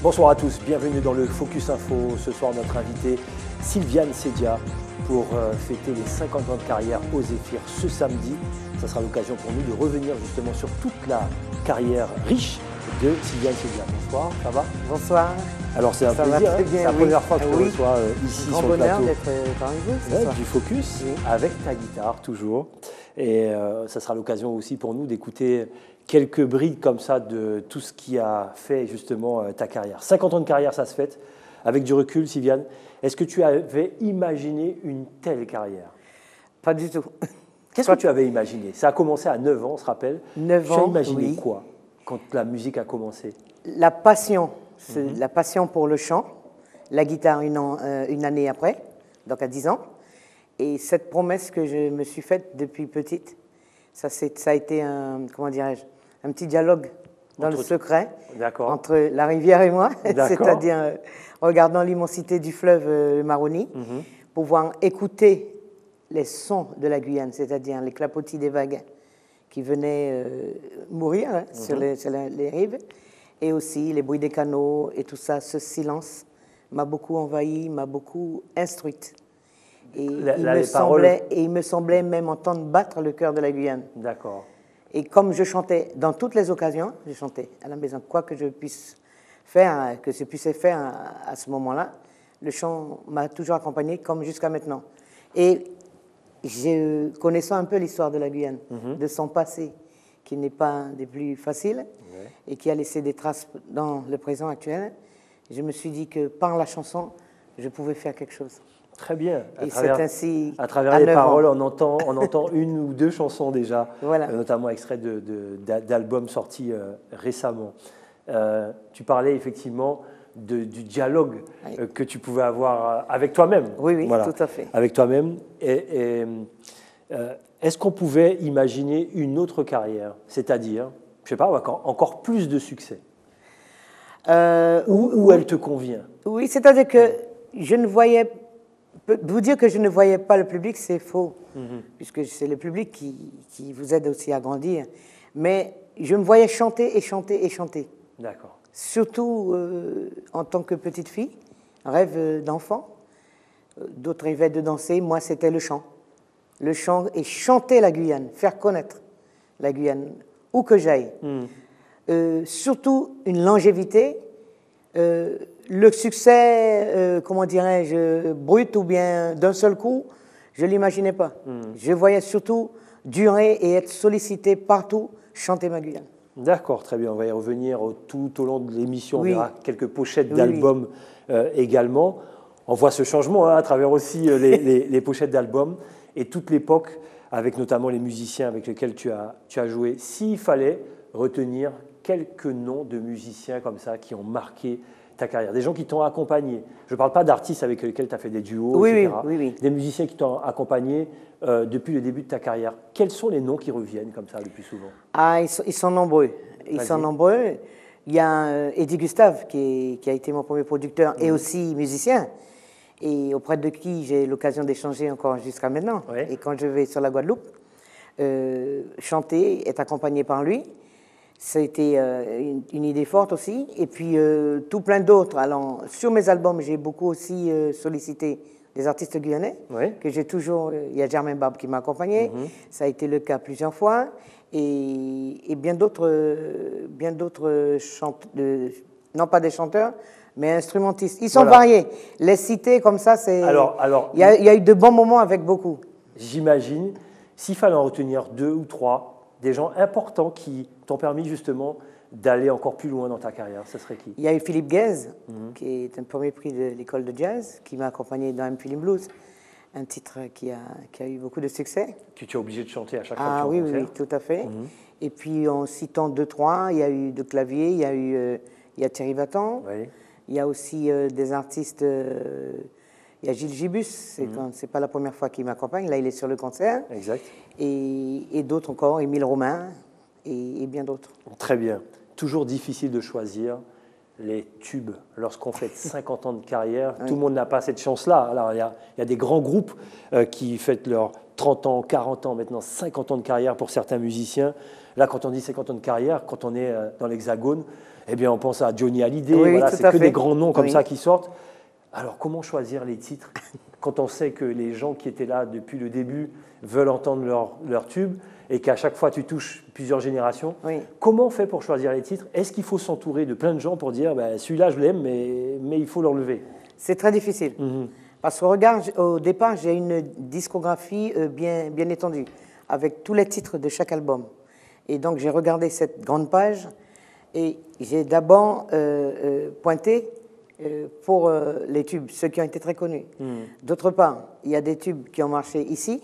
Bonsoir à tous, bienvenue dans le Focus Info. Ce soir, notre invitée Sylviane Cedia pour fêter les 50 ans de carrière au Zéphyr ce samedi. Ça sera l'occasion pour nous de revenir justement sur toute la carrière riche de Sylviane Cedia. Bonsoir, ça va? Bonsoir. Alors c'est un plaisir, c'est la première fois que je te reçois ici sur le plateau. Grand bonheur d'être parmi vous. Du Focus, avec ta guitare toujours. Et ça sera l'occasion aussi pour nous d'écouter quelques brides comme ça de tout ce qui a fait justement ta carrière. 50 ans de carrière, ça se fête. Avec du recul, Sylviane, est-ce que tu avais imaginé une telle carrière? Pas du tout. Qu'est-ce que tu avais imaginé? Ça a commencé à 9 ans, on se rappelle. 9 ans, tu as imaginé quoi quand la musique a commencé? La passion, la passion pour le chant, la guitare une année après, donc à 10 ans. Et cette promesse que je me suis faite depuis petite, ça a été un petit dialogue dans le secret entre la rivière et moi, c'est-à-dire regardant l'immensité du fleuve Maroni, pouvoir écouter les sons de la Guyane, c'est-à-dire les clapotis des vagues qui venaient mourir sur les rives, et aussi les bruits des canaux et tout ça, ce silence m'a beaucoup envahi, m'a beaucoup instruite. Et il me semblait même entendre battre le cœur de la Guyane. D'accord. Et comme je chantais dans toutes les occasions, je chantais à la maison, quoi que je puisse faire, que je puisse faire à ce moment-là, le chant m'a toujours accompagné comme jusqu'à maintenant. Et connaissant un peu l'histoire de la Guyane, de son passé, qui n'est pas des plus faciles, et qui a laissé des traces dans le présent actuel, je me suis dit que par la chanson, je pouvais faire quelque chose. Très bien. À travers les paroles, on entend une ou deux chansons déjà, notamment extraits d'albums sortis récemment. Tu parlais effectivement du dialogue que tu pouvais avoir avec toi-même. Oui, tout à fait. Avec toi-même. Est-ce qu'on pouvait imaginer une autre carrière, c'est-à-dire, je ne sais pas, encore plus de succès où elle te convient? Oui, c'est-à-dire que je ne voyais... Vous dire que je ne voyais pas le public, c'est faux, puisque c'est le public qui vous aide aussi à grandir. Mais je me voyais chanter et chanter et chanter. D'accord. Surtout en tant que petite fille, rêve d'enfant. D'autres rêvaient de danser, moi c'était le chant. Le chant et chanter la Guyane, faire connaître la Guyane, où que j'aille. Surtout une longévité. Le succès, comment dirais-je, brut ou bien d'un seul coup, je ne l'imaginais pas. Je voyais surtout durer et être sollicité partout, chanter ma Guyane. D'accord, très bien. On va y revenir tout au long de l'émission. On verra quelques pochettes d'albums également. On voit ce changement à travers aussi les pochettes d'albums et toute l'époque, avec notamment les musiciens avec lesquels tu as joué. S'il fallait retenir quelques noms de musiciens comme ça qui ont marqué ta carrière, des gens qui t'ont accompagné. Je ne parle pas d'artistes avec lesquels tu as fait des duos, etc. Oui. Des musiciens qui t'ont accompagné depuis le début de ta carrière. Quels sont les noms qui reviennent comme ça le plus souvent? Ils sont nombreux. Ils sont nombreux. Il y a Eddie Gustave qui a été mon premier producteur et aussi musicien, et auprès de qui j'ai l'occasion d'échanger encore jusqu'à maintenant. Et quand je vais sur la Guadeloupe, chanter, être accompagné par lui, ça a été une idée forte aussi. Et puis, tout plein d'autres. Alors, sur mes albums, j'ai beaucoup aussi sollicité des artistes guyanais, que j'ai toujours... Il y a Germain Barbe qui m'a accompagné. Ça a été le cas plusieurs fois. Et bien d'autres chanteurs, non pas des chanteurs, mais instrumentistes. Ils sont variés. Les citer comme ça, c'est... Il y a eu de bons moments avec beaucoup. J'imagine, s'il fallait en retenir 2 ou 3, des gens importants qui t'ont permis justement d'aller encore plus loin dans ta carrière, ce serait qui? Il y a eu Philippe Guèze, qui est un premier prix de l'école de jazz, qui m'a accompagné dans M. Feeling Blues, un titre qui a eu beaucoup de succès. Que tu es obligé de chanter à chaque fois que tu es en concert. Oui, tout à fait. Et puis en citant 2-3, il y a eu de clavier, il y a Thierry Vatan, il y a aussi des artistes... il y a Gilles Gibus, c'est pas la première fois qu'il m'accompagne, là il est sur le concert. Exact. Et d'autres encore, Émile Romain et bien d'autres. Très bien. Toujours difficile de choisir les tubes lorsqu'on fait 50 ans de carrière. Tout le monde n'a pas cette chance-là. Alors il y a des grands groupes qui fêtent leurs 30 ans, 40 ans, maintenant 50 ans de carrière pour certains musiciens. Là, quand on dit 50 ans de carrière, quand on est dans l'Hexagone, eh bien, on pense à Johnny Hallyday, Oui, voilà, c'est que des grands noms comme oui. ça qui sortent. Alors, comment choisir les titres quand on sait que les gens qui étaient là depuis le début veulent entendre leur tube et qu'à chaque fois tu touches plusieurs générations? Oui. Comment on fait pour choisir les titres? Est-ce qu'il faut s'entourer de plein de gens pour dire celui-là je l'aime, mais il faut l'enlever? C'est très difficile. Parce que regarde, au départ, j'ai une discographie bien étendue, avec tous les titres de chaque album. Et donc, j'ai regardé cette grande page et j'ai d'abord pointé pour les tubes, ceux qui ont été très connus. D'autre part, il y a des tubes qui ont marché ici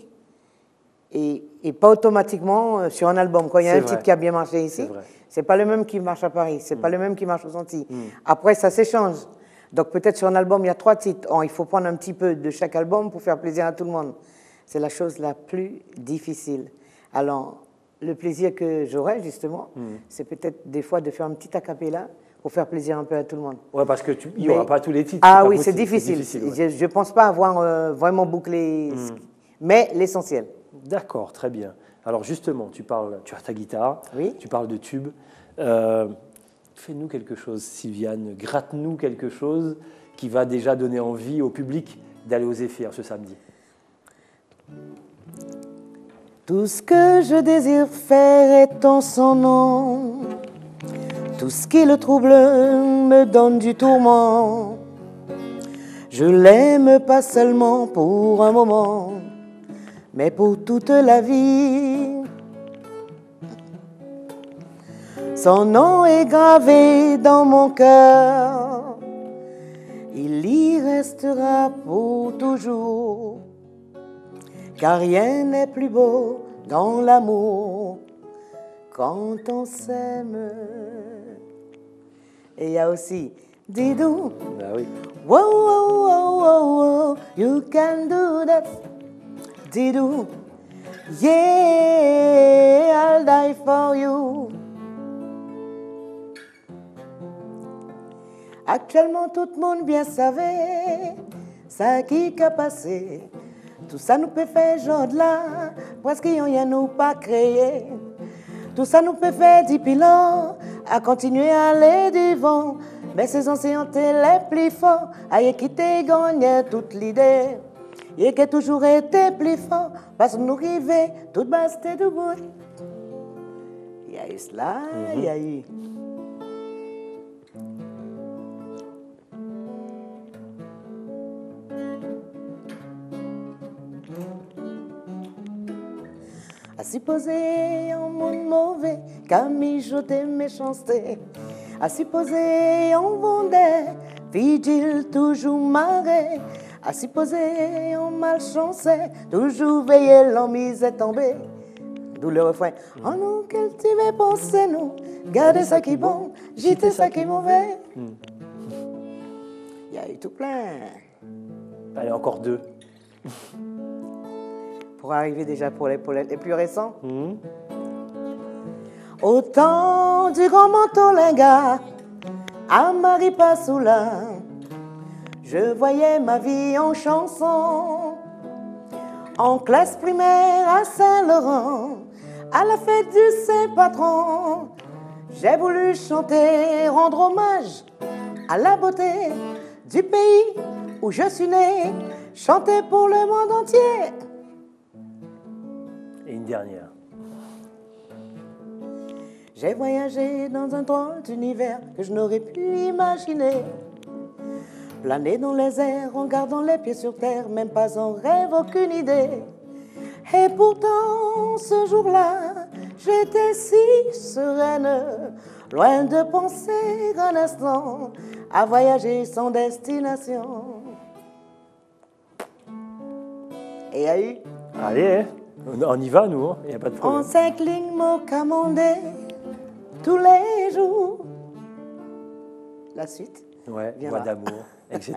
et pas automatiquement sur un album. Quand il y a un titre qui a bien marché ici, c'est pas le même qui marche à Paris, c'est pas le même qui marche aux Antilles. Après, ça s'échange. Donc peut-être sur un album, il y a 3 titres. Il faut prendre un petit peu de chaque album pour faire plaisir à tout le monde. C'est la chose la plus difficile. Alors, le plaisir que j'aurais, justement, c'est peut-être des fois de faire un petit acapella pour faire plaisir un peu à tout le monde. Oui, parce qu'il n'y aura pas tous les titres. Ah oui, c'est difficile. Ouais. Je ne pense pas avoir vraiment bouclé, mais l'essentiel. D'accord, très bien. Alors justement, tu as ta guitare, tu parles de tubes. Fais-nous quelque chose, Sylviane, gratte-nous quelque chose qui va déjà donner envie au public d'aller aux Zéphyrs ce samedi. Tout ce que je désire faire est en son nom. Tout ce qui le trouble me donne du tourment. Je l'aime pas seulement pour un moment, mais pour toute la vie. Son nom est gravé dans mon cœur, il y restera pour toujours, car rien n'est plus beau dans l'amour quand on s'aime. Et il y a aussi Didou. Ah oui. Wow, wow, wow, wow, wow, you can do that. Didou. Yeah, I'll die for you. Actuellement, tout le monde bien savait ça qui a passé. Tout ça nous peut faire genre de là, parce qu'il n'y a nous pas créé. Tout ça nous peut faire 10 pilons à continuer à aller devant. Mais ces anciens étaient les plus forts, à y quitter gagner toute l'idée. Et qui a toujours été plus fort, parce que nous arrivons, tout bas c'était du bout. Il y a eu cela, il y a eu. À supposer un monde mauvais, qu'à mijoter méchanceté. À supposer on vendait, vigile toujours marré. À supposer on malchancé, toujours veiller l'en mise tombée. D'où le refrain. Oh non, cultiver, pensez nous, gardez ça qui est bon, jeter ça qui est mauvais. Il y a eu tout plein. Allez, encore 2. Pour arriver déjà pour les plus récents. Au temps du grand manteau linga, à Maripasoula, je voyais ma vie en chanson. En classe primaire à Saint-Laurent, à la fête du Saint-Patron, j'ai voulu chanter, rendre hommage à la beauté du pays où je suis né, chanter pour le monde entier. Et une dernière. J'ai voyagé dans un drôle d'univers que je n'aurais pu imaginer. Planer dans les airs en gardant les pieds sur terre, même pas en rêve, aucune idée. Et pourtant, ce jour-là, j'étais si sereine, loin de penser un instant à voyager sans destination. Et il y a eu... Allez, on y va, nous, il n'y a pas de problème. On s'incline, mon commandé, tous les jours. La suite. Ouais, Voix d'amour, etc.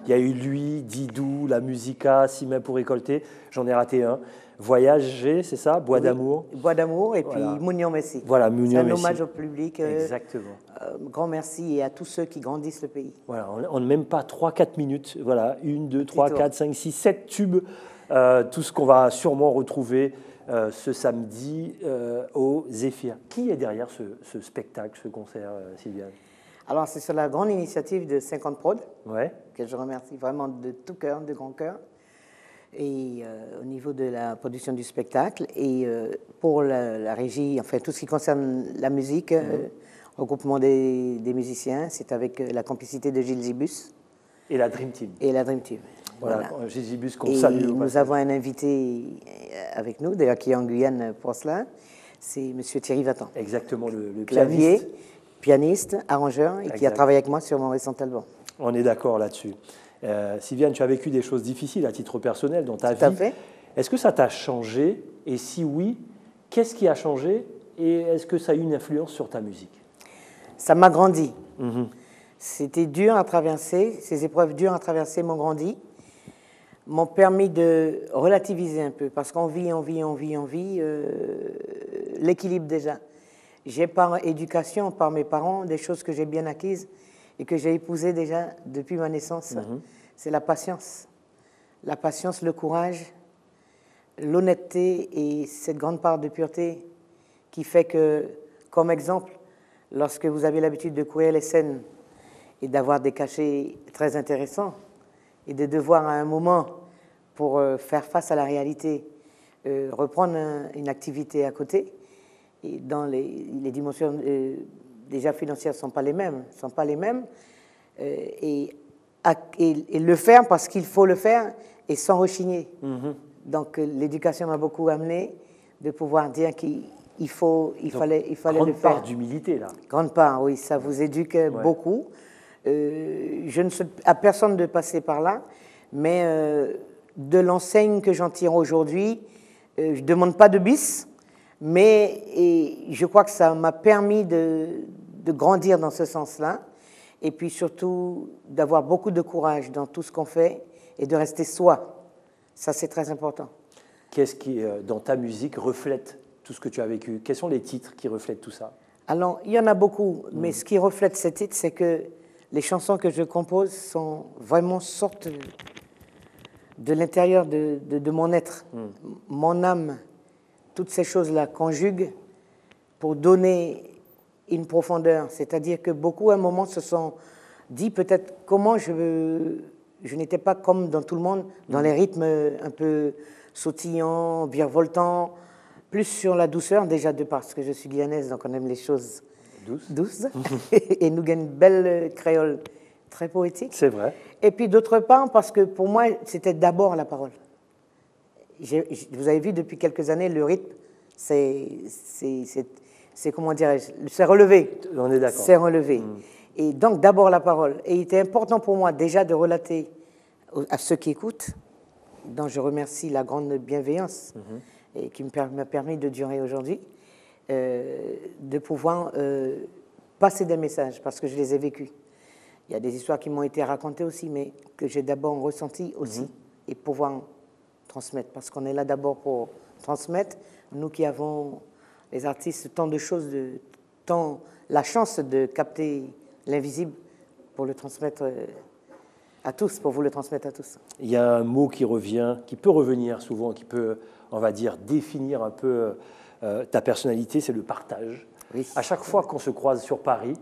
Il y a eu lui, Didou, la Musica, 6 mains pour récolter. J'en ai raté un. Voyager, c'est ça? Bois d'amour. Bois d'amour et puis Mounion Messi. Voilà, Mounion Messi. C'est un hommage au public. Exactement. Grand merci et à tous ceux qui grandissent le pays. Voilà, on n'a même pas 3-4 minutes. Voilà, 1, 2, 3, 4, 5, 6, 7 tubes tout ce qu'on va sûrement retrouver ce samedi au Zéphyr. Qui est derrière ce spectacle, ce concert, Sylviane? Alors, c'est sur la grande initiative de 50 Prod, ouais. que je remercie vraiment de tout cœur, de grand cœur, et au niveau de la production du spectacle, et pour la régie, enfin tout ce qui concerne la musique, regroupement des musiciens, c'est avec la complicité de Gilles Gibus. Et la Dream Team. Et la Dream Team. Voilà, Gilles Gibus qu'on salue. Nous avons un invité avec nous, d'ailleurs qui est en Guyane pour cela, c'est M. Thierry Vatan. Exactement, le clavier, pianiste, arrangeur, et qui a travaillé avec moi sur mon récent album. On est d'accord là-dessus. Sylviane, tu as vécu des choses difficiles à titre personnel dans ta vie. Tout à fait. Est-ce que ça t'a changé? Et si oui, qu'est-ce qui a changé? Et est-ce que ça a eu une influence sur ta musique? Ça m'a grandi. C'était dur à traverser, ces épreuves dures à traverser m'ont grandi, m'ont permis de relativiser un peu, parce qu'on vit l'équilibre déjà. J'ai par éducation, par mes parents, des choses que j'ai bien acquises et que j'ai épousées déjà depuis ma naissance. C'est la patience. La patience, le courage, l'honnêteté et cette grande part de pureté qui fait que, comme exemple, lorsque vous avez l'habitude de courir les scènes et d'avoir des cachets très intéressants et de devoir à un moment, pour faire face à la réalité, reprendre une activité à côté, et dans les dimensions déjà financières ne sont pas les mêmes, et le faire parce qu'il faut le faire et sans rechigner. Donc l'éducation m'a beaucoup amené de pouvoir dire qu'il fallait le faire. Grande part d'humilité là. Grande part, oui, ça vous éduque beaucoup. Je ne souhaite à personne de passer par là, mais de l'enseigne que j'en tire aujourd'hui, je ne demande pas de bis, mais je crois que ça m'a permis de grandir dans ce sens-là, et puis surtout d'avoir beaucoup de courage dans tout ce qu'on fait et de rester soi. Ça, c'est très important. Qu'est-ce qui, dans ta musique, reflète tout ce que tu as vécu? Quels sont les titres qui reflètent tout ça? Alors, il y en a beaucoup, mais ce qui reflète ces titres, c'est que les chansons que je compose sont vraiment sortent de l'intérieur de mon être. Mon âme, toutes ces choses-là conjuguent pour donner une profondeur. C'est-à-dire que beaucoup, à un moment, se sont dit peut-être comment je n'étais pas comme dans tout le monde, dans les rythmes un peu sautillants, virevoltants, plus sur la douceur, déjà de parce que je suis guyanaise, donc on aime les choses douces. Et nous gagnons une belle créole très poétique. C'est vrai. Et puis d'autre part, parce que pour moi, c'était d'abord la parole. Vous avez vu depuis quelques années, le rythme, c'est comment dirais-je, c'est relevé. On est d'accord. C'est relevé. Et donc d'abord la parole. Et il était important pour moi déjà de relater à ceux qui écoutent, dont je remercie la grande bienveillance et qui m'a permis de durer aujourd'hui, de pouvoir passer des messages, parce que je les ai vécus. Il y a des histoires qui m'ont été racontées aussi, mais que j'ai d'abord ressenties aussi, et pouvoir transmettre, parce qu'on est là d'abord pour transmettre, nous qui avons, les artistes, tant de choses, tant la chance de capter l'invisible pour le transmettre à tous, pour vous le transmettre à tous. Il y a un mot qui revient, qui peut revenir souvent, qui peut, on va dire, définir un peu ta personnalité, c'est le partage. Oui. À chaque fois qu'on se croise sur Paris,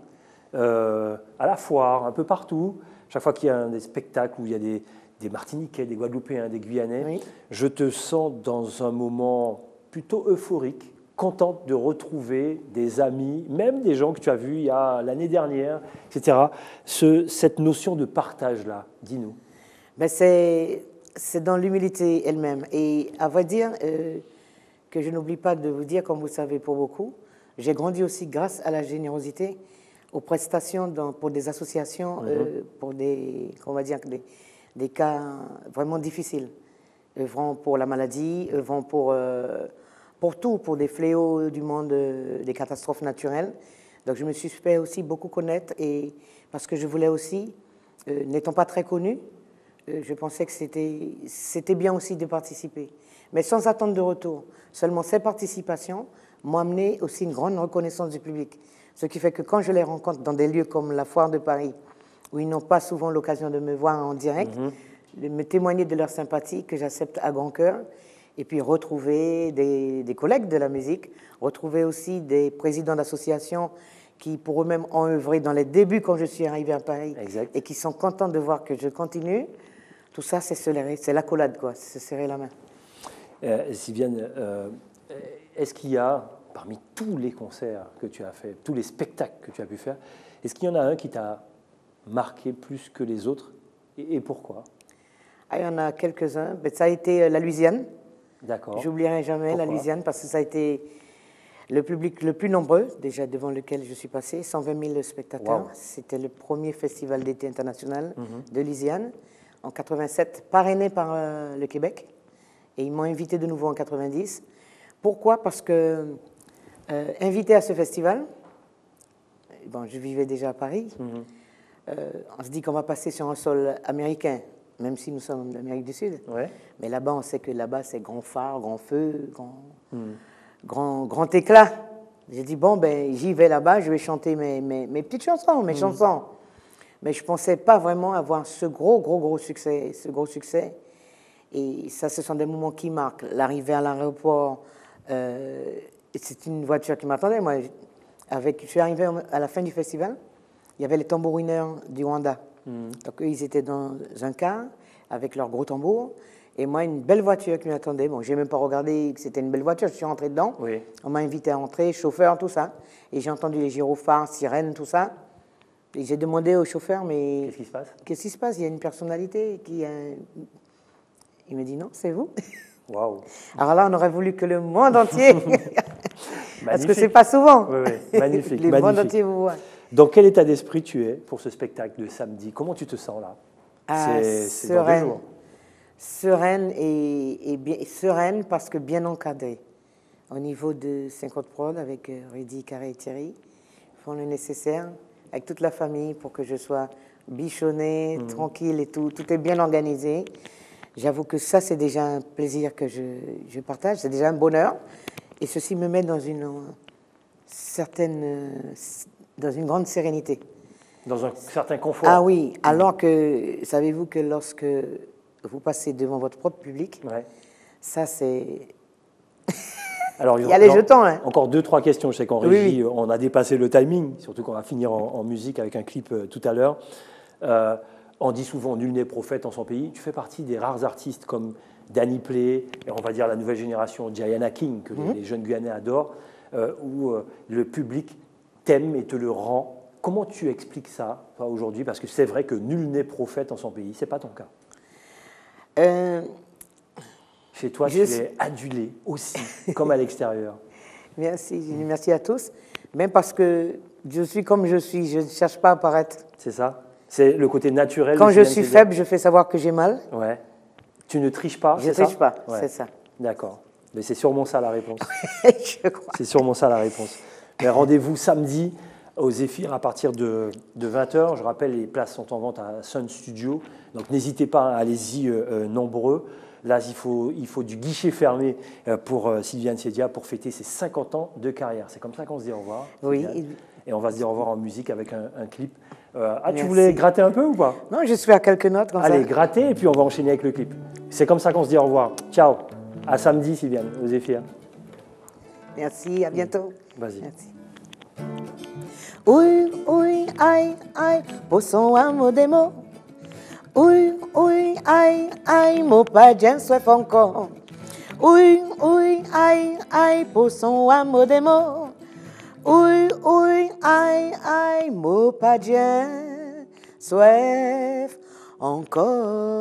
à la foire, un peu partout, chaque fois qu'il y a des spectacles où il y a des Martiniquais, des Guadeloupéens, des Guyanais, je te sens dans un moment plutôt euphorique, contente de retrouver des amis, même des gens que tu as vus il y a l'année dernière, etc. Cette notion de partage-là, dis-nous. Ben c'est dans l'humilité elle-même. Et à vrai dire, que je n'oublie pas de vous dire, comme vous savez pour beaucoup, j'ai grandi aussi grâce à la générosité, aux prestations pour des associations, pour des cas vraiment difficiles. Œuvrant pour la maladie, œuvrant pour tout, pour des fléaux du monde, des catastrophes naturelles. Donc je me suis fait aussi beaucoup connaître, et parce que je voulais aussi, n'étant pas très connue, je pensais que c'était bien aussi de participer. Mais sans attendre de retour. Seulement ces participations m'ont amené aussi une grande reconnaissance du public. Ce qui fait que quand je les rencontre dans des lieux comme la Foire de Paris, où ils n'ont pas souvent l'occasion de me voir en direct, me témoigner de leur sympathie que j'accepte à grand cœur. Et puis retrouver des collègues de la musique, retrouver aussi des présidents d'associations qui pour eux-mêmes ont œuvré dans les débuts quand je suis arrivée à Paris exact. Et qui sont contents de voir que je continue. Tout ça, c'est l'accolade, quoi, c'est se serrer la main. Sylviane, est-ce qu'il y a, parmi tous les concerts que tu as fait, tous les spectacles que tu as pu faire, est-ce qu'il y en a un qui t'a marqué plus que les autres et pourquoi? Il y en a quelques-uns. Ça a été la Louisiane. D'accord. J'oublierai jamais Pourquoi? la Louisiane parce que ça a été le public le plus nombreux, déjà devant lequel je suis passée, 120 000 spectateurs. Wow. C'était le premier festival d'été international de Louisiane en 87, parrainé par le Québec. Et ils m'ont invité de nouveau en 90. Pourquoi? Parce que, invité à ce festival, bon, je vivais déjà à Paris, on se dit qu'on va passer sur un sol américain, même si nous sommes d'Amérique du Sud. Ouais. Mais là-bas, on sait que là-bas, c'est grand phare, grand feu, grand éclat. J'ai dit, bon, ben, j'y vais là-bas, je vais chanter mes petites chansons, mes chansons. Mais je ne pensais pas vraiment avoir ce gros succès, Et ça, ce sont des moments qui marquent. L'arrivée à l'aéroport, c'est une voiture qui m'attendait. Moi, je suis arrivé à la fin du festival, il y avait les tambourineurs du Rwanda. Donc, eux, ils étaient dans un car avec leurs gros tambours. Et moi, une belle voiture qui m'attendait. Bon, je n'ai même pas regardé que c'était une belle voiture. Je suis rentré dedans. Oui. On m'a invité à entrer, chauffeur, tout ça. Et j'ai entendu les gyrophares, sirènes, tout ça. Et j'ai demandé au chauffeur, mais... Qu'est-ce qui se passe? Qu'est-ce qui se passe? Il y a une personnalité qui... Il me dit, non, c'est vous. Waouh. Alors là, on aurait voulu que le monde entier... Parce que ce n'est pas souvent. Oui, oui. Magnifique. Le monde entier vous voit. Dans quel état d'esprit tu es pour ce spectacle de samedi? Comment tu te sens là? C'est dans 2 jours. Sereine et bien, sereine parce que bien encadrée. Au niveau de 50 Prod avec Rudy, Carré et Thierry, ils font le nécessaire avec toute la famille pour que je sois bichonnée, tranquille et tout. Tout est bien organisé. J'avoue que ça, c'est déjà un plaisir que je partage. C'est déjà un bonheur. Et ceci me met dans une grande sérénité. Dans un certain confort. Ah oui, alors que, savez-vous que lorsque vous passez devant votre propre public, ça c'est... Alors, il y a les jetons. Hein. Encore 2-3 questions. Je sais qu'en régie, on a dépassé le timing, surtout qu'on va finir en musique avec un clip tout à l'heure. On dit souvent « nul n'est prophète en son pays ». Tu fais partie des rares artistes comme Danny Play, et on va dire la nouvelle génération, Diana King, que les jeunes Guyanais adorent, où le public t'aime et te le rend. Comment tu expliques ça aujourd'hui? Parce que c'est vrai que nul n'est prophète en son pays. Ce n'est pas ton cas. Chez toi, tu es adulé aussi, comme à l'extérieur. Merci, merci à tous. Même parce que je suis comme je suis, je ne cherche pas à paraître. C'est ça? C'est le côté naturel. Quand je suis faible, je fais savoir que j'ai mal. Ouais. Tu ne triches pas? Je ne triche pas, c'est ça. D'accord. Mais c'est sûrement ça la réponse. Je crois. C'est sûrement ça la réponse. Mais rendez-vous samedi au Zéphyr à partir de 20h. Je rappelle, les places sont en vente à Sun Studio. Donc n'hésitez pas, allez-y nombreux. Là, il faut du guichet fermé pour Sylviane Siedia pour fêter ses 50 ans de carrière. C'est comme ça qu'on se dit au revoir. Oui. Et on va se dire au revoir en musique avec un clip. Tu voulais gratter un peu ou pas? Non, je suis à quelques notes comme ça. Allez, gratter et puis on va enchaîner avec le clip. C'est comme ça qu'on se dit au revoir. Ciao. À samedi, Sylviane, au Zéphyr. Merci, à bientôt. Vas-y. Merci. Oui, oui, aïe, aïe, poisson à mot des mots. Oui, oui, aïe, aïe, mot pas bien soit encore. Oui, oui, aïe, aïe, poisson à mot des mots. Oui, oui, aïe, aïe, mot pas bien soif encore.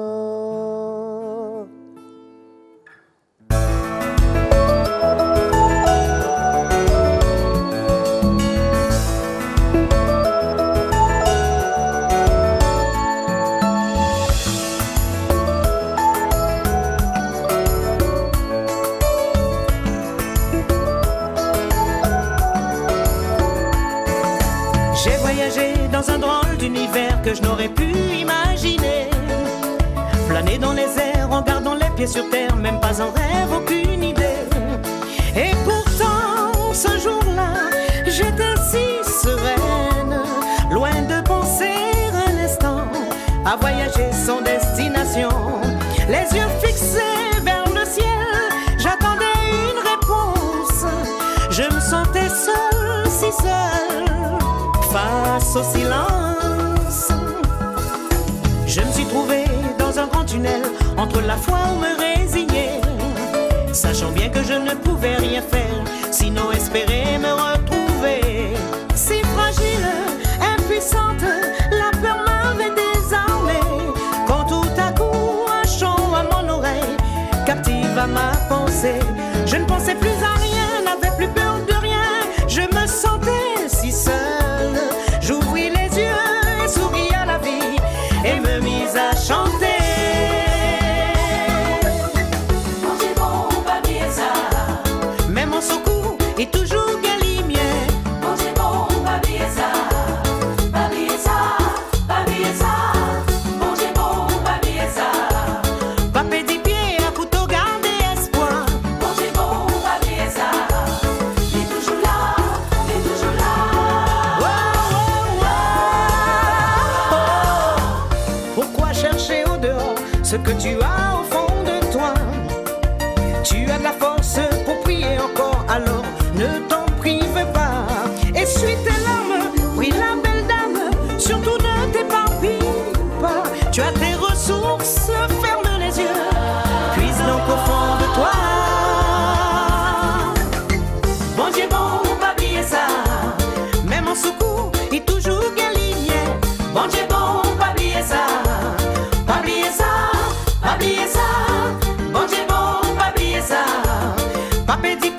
Dans un drôle d'univers que je n'aurais pu imaginer. Planer dans les airs en gardant les pieds sur terre, même pas en rêve, aucune idée. Et pourtant, ce jour-là, j'étais si sereine, loin de penser un instant à voyager sans destination. seule face au silence. Je me suis trouvée dans un grand tunnel entre la foi ou me résigner, sachant bien que je ne pouvais rien faire, sinon espérer me retrouver. Si fragile, impuissante, la peur m'avait désarmée, quand tout à coup un chant à mon oreille captive à ma pensée. Je ne pensais plus à rien, n'avais plus peur de rien, je me sentais si seule. J'ouvris les yeux et souris à la vie et me mis à chanter. Même en secours et toujours galimien. Papé dit pied à couteau garder espoir. Pourquoi chercher au dehors ce que tu as au fond de toi? Tu as de la force pour prier encore, alors ne t'en prive pas. Essuie tes larmes, prie la belle dame, surtout ne t'éparpille pas. Tu as tes ressources, ferme les yeux, puise donc au fond de toi. Bon Dieu bon, pas oublier ça, même en secours, il toujours galinien. Bon Dieu bon, pas oublier ça, pas oublier ça, pas oublier ça. Bon Dieu bon, pas oublier ça, papé dit